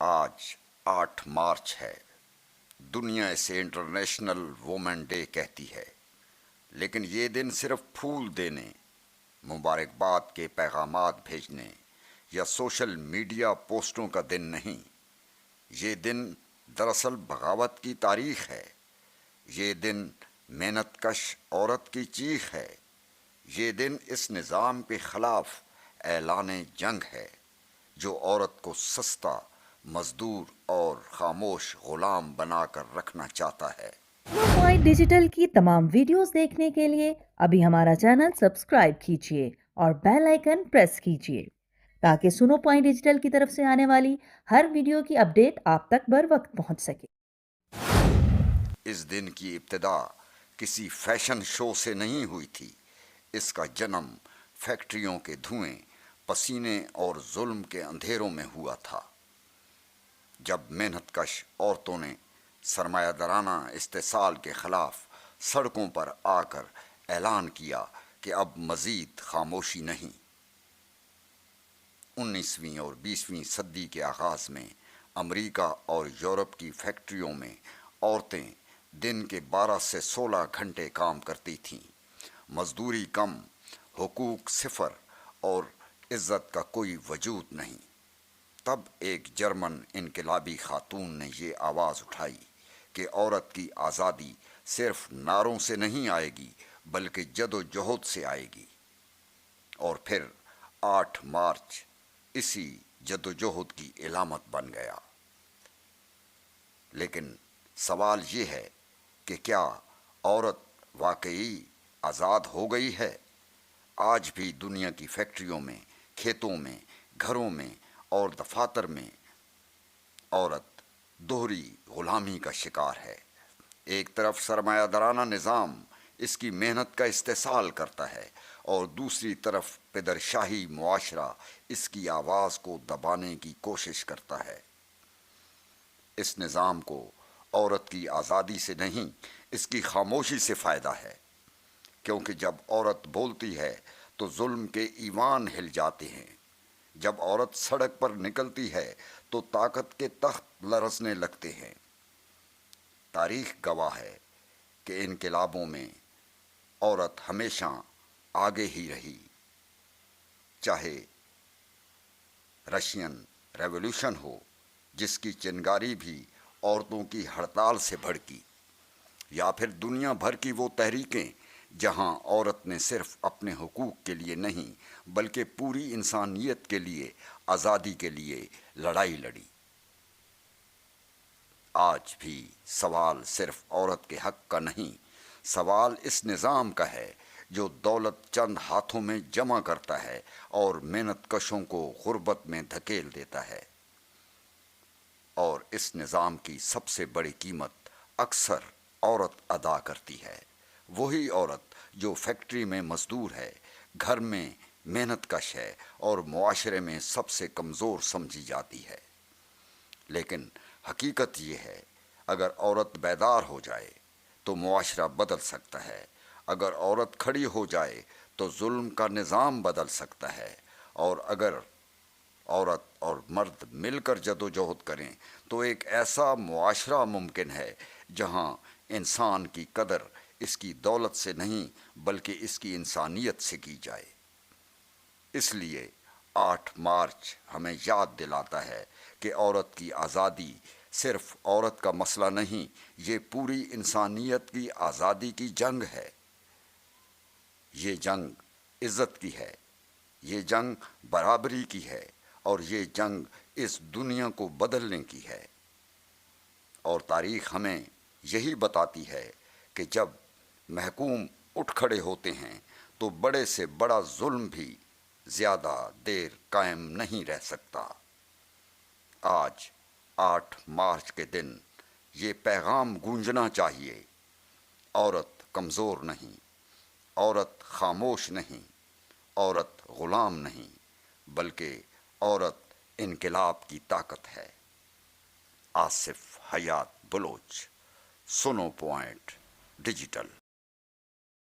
آج 8 مارچ ہے۔ دنیا اسے انٹرنیشنل وومن ڈے کہتی ہے، لیکن یہ دن صرف پھول دینے، مبارکباد کے پیغامات بھیجنے یا سوشل میڈیا پوسٹوں کا دن نہیں۔ یہ دن دراصل بغاوت کی تاریخ ہے۔ یہ دن محنت کش عورت کی چیخ ہے۔ یہ دن اس نظام کے خلاف اعلان جنگ ہے جو عورت کو سستا، مزدور اور خاموش غلام بنا کر رکھنا چاہتا ہے۔ سنو پوائنٹ ڈیجیٹل کی تمام ویڈیوز دیکھنے کے لیے ابھی ہمارا چینل سبسکرائب کیجیے اور بیل آئیکن پریس کیجیے تاکہ سنو پوائنٹ ڈیجیٹل کی طرف سے آنے والی ہر ویڈیو کی اپڈیٹ آپ تک بر وقت پہنچ سکے۔ اس دن کی ابتدا کسی فیشن شو سے نہیں ہوئی تھی۔ اس کا جنم فیکٹریوں کے دھوئیں، پسینے اور ظلم کے اندھیروں میں ہوا تھا، جب محنت کش عورتوں نے سرمایہ دارانہ استحصال کے خلاف سڑکوں پر آ کر اعلان کیا کہ اب مزید خاموشی نہیں۔ 19ویں اور 20ویں صدی کے آغاز میں امریکہ اور یورپ کی فیکٹریوں میں عورتیں دن کے 12 سے 16 گھنٹے کام کرتی تھیں، مزدوری کم، حقوق صفر اور عزت کا کوئی وجود نہیں۔ تب ایک جرمن انقلابی خاتون نے یہ آواز اٹھائی کہ عورت کی آزادی صرف نعروں سے نہیں آئے گی بلکہ جد و جہد سے آئے گی، اور پھر 8 مارچ اسی جد و جہد کی علامت بن گیا۔ لیکن سوال یہ ہے کہ کیا عورت واقعی آزاد ہو گئی ہے؟ آج بھی دنیا کی فیکٹریوں میں، کھیتوں میں، گھروں میں اور دفاتر میں عورت دوہری غلامی کا شکار ہے۔ ایک طرف سرمایہ دارانہ نظام اس کی محنت کا استحصال کرتا ہے اور دوسری طرف پدر شاہی معاشرہ اس کی آواز کو دبانے کی کوشش کرتا ہے۔ اس نظام کو عورت کی آزادی سے نہیں، اس کی خاموشی سے فائدہ ہے، کیونکہ جب عورت بولتی ہے تو ظلم کے ایوان ہل جاتے ہیں۔ جب عورت سڑک پر نکلتی ہے تو طاقت کے تخت لرزنے لگتے ہیں۔ تاریخ گواہ ہے کہ انقلابوں میں عورت ہمیشہ آگے ہی رہی، چاہے رشین ریولوشن ہو جس کی چنگاری بھی عورتوں کی ہڑتال سے بھڑکی، یا پھر دنیا بھر کی وہ تحریکیں جہاں عورت نے صرف اپنے حقوق کے لیے نہیں بلکہ پوری انسانیت کے لیے، آزادی کے لیے لڑائی لڑی۔ آج بھی سوال صرف عورت کے حق کا نہیں، سوال اس نظام کا ہے جو دولت چند ہاتھوں میں جمع کرتا ہے اور محنت کشوں کو غربت میں دھکیل دیتا ہے۔ اور اس نظام کی سب سے بڑی قیمت اکثر عورت ادا کرتی ہے، وہی عورت جو فیکٹری میں مزدور ہے، گھر میں محنت کش ہے اور معاشرے میں سب سے کمزور سمجھی جاتی ہے۔ لیکن حقیقت یہ ہے، اگر عورت بیدار ہو جائے تو معاشرہ بدل سکتا ہے۔ اگر عورت کھڑی ہو جائے تو ظلم کا نظام بدل سکتا ہے، اور اگر عورت اور مرد مل کر جد و جہد کریں تو ایک ایسا معاشرہ ممکن ہے جہاں انسان کی قدر اس کی دولت سے نہیں بلکہ اس کی انسانیت سے کی جائے۔ اس لیے 8 مارچ ہمیں یاد دلاتا ہے کہ عورت کی آزادی صرف عورت کا مسئلہ نہیں، یہ پوری انسانیت کی آزادی کی جنگ ہے۔ یہ جنگ عزت کی ہے، یہ جنگ برابری کی ہے، اور یہ جنگ اس دنیا کو بدلنے کی ہے۔ اور تاریخ ہمیں یہی بتاتی ہے کہ جب محکوم اٹھ کھڑے ہوتے ہیں تو بڑے سے بڑا ظلم بھی زیادہ دیر قائم نہیں رہ سکتا۔ آج 8 مارچ کے دن یہ پیغام گونجنا چاہیے: عورت کمزور نہیں، عورت خاموش نہیں، عورت غلام نہیں، بلکہ عورت انقلاب کی طاقت ہے۔ آصف حیات بلوچ، سنو پوائنٹ ڈیجیٹل۔